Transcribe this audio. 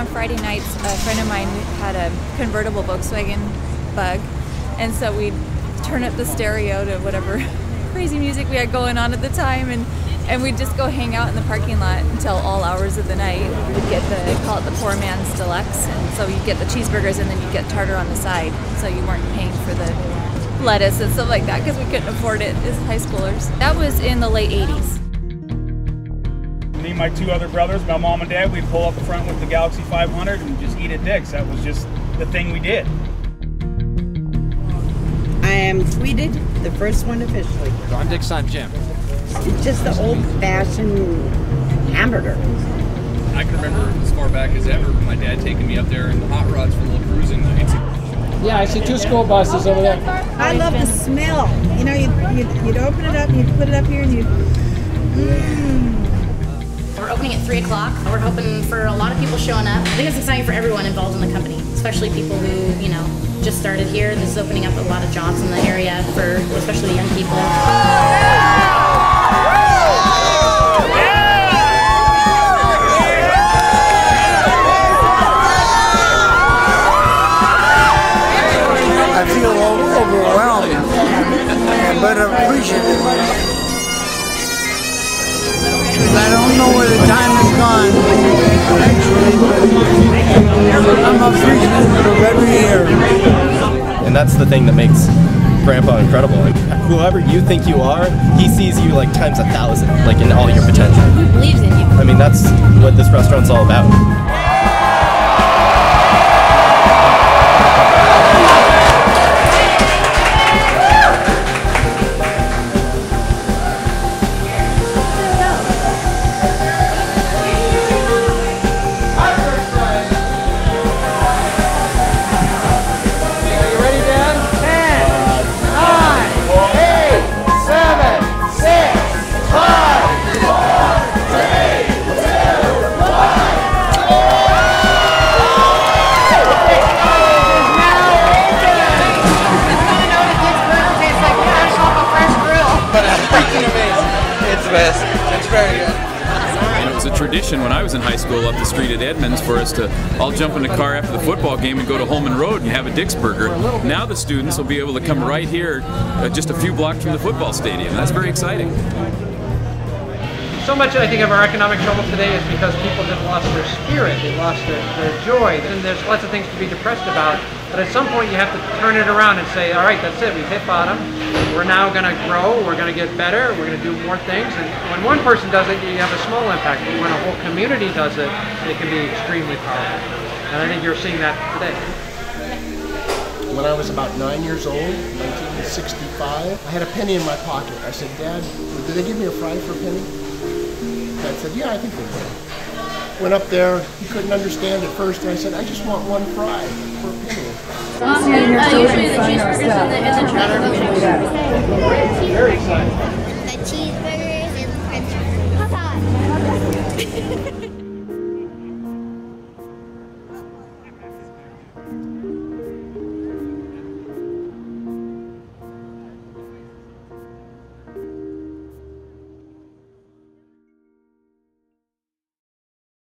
on Friday nights, a friend of mine had a convertible Volkswagen Bug, and so we'd turn up the stereo to whatever crazy music we had going on at the time, and we'd just go hang out in the parking lot until all hours of the night. We'd get they call it the poor man's deluxe, and so you'd get the cheeseburgers and then you'd get tartar on the side, so you weren't paying for the lettuce and stuff like that because we couldn't afford it as high schoolers. That was in the late 80s. Me and my two other brothers, my mom and dad, we'd pull up front with the Galaxy 500 and just eat at Dick's. That was just the thing we did. I am tweeted, the first one officially. I'm Dick's son, Jim. It's just the old-fashioned hamburger. I can remember as far back as ever my dad taking me up there in the hot rods for little cruising nights. Yeah, I see 2 school buses over there. I love the smell. You know, you'd open it up, and you'd put it up here, and you'd... We're opening at 3 o'clock. We're hoping for a lot of people showing up. I think it's exciting for everyone involved in the company, especially people who, you know, just started here. This is opening up a lot of jobs in the area for especially young people. I feel overwhelmed, but appreciative. I don't know where the time has gone, actually, but I'm appreciative of every year. And that's the thing that makes Grandpa incredible. Like, whoever you think you are, he sees you like times 1,000, like in all your potential. He believes in you. I mean, that's what this restaurant's all about. It's very good. And it was a tradition when I was in high school up the street at Edmonds for us to all jump in the car after the football game and go to Holman Road and have a Dick's Burger. Now the students will be able to come right here just a few blocks from the football stadium. That's very exciting. So much, I think, of our economic trouble today is because people have lost their spirit, they lost their joy, and there's lots of things to be depressed about. But at some point you have to turn it around and say, all right, that's it, we've hit bottom. We're now going to grow, we're going to get better, we're going to do more things. And when one person does it, you have a small impact. But when a whole community does it, it can be extremely powerful. And I think you're seeing that today. When I was about 9 years old, 1965, I had a penny in my pocket. I said, Dad, did they give me a fry for a penny? Dad said, yeah, I think they did. Went up there, he couldn't understand at first, and I said, I just want 1 fry for a penny. Usually the cheeseburgers and the cheddar. Very excited. The cheeseburgers and the french fries.